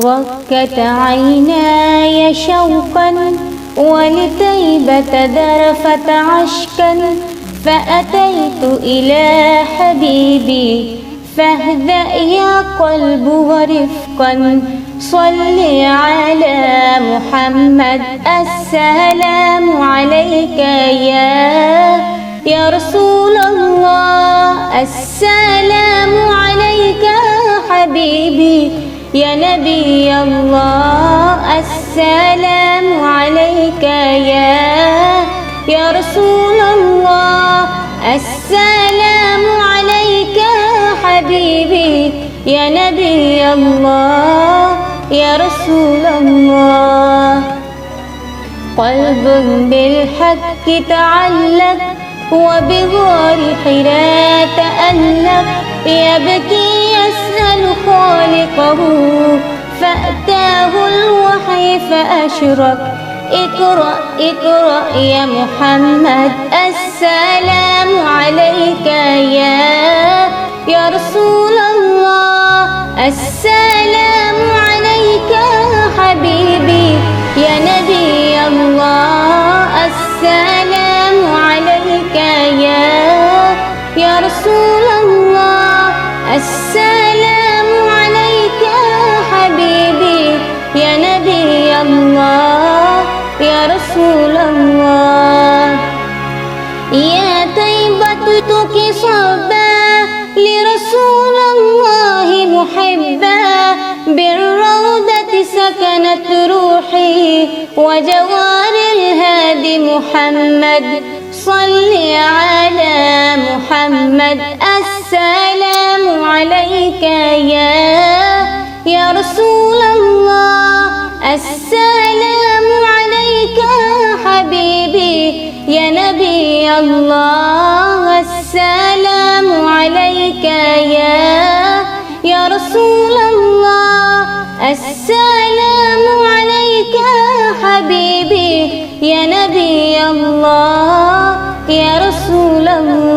ركت عيناي شوقا ولطيبة ذرفت عشقا فأتيت إلى حبيبي فاهدأ يا قلب ورفقا صل على محمد السلام عليك يا رسول الله السلام عليك حبيبي يا نبي الله السلام عليك يا رسول الله السلام عليك حبيبي يا نبي الله يا رسول الله قلب بالحق تعلق وبغار حراء تألق يبكي يسأل خالقه فأتاه الوحي فأشرق اقرأ اقرأ يا محمد السلام عليك يا رسول الله السلام عليك حبيبي يا نبي الله السلام عليك يا رسول الله السلام عليك حبيبي يا نبي الله يا رسول الله يا طيبتك صبا لرسول الله محبا بالروضة سكنت روحي وجوار الهادي محمد صل على محمد السلام عليك يا رسول الله السلام عليك حبيبي يا نبي الله السلام عليك يا رسول الله السلام عليك حبيبي يا نبي الله يا رسول الله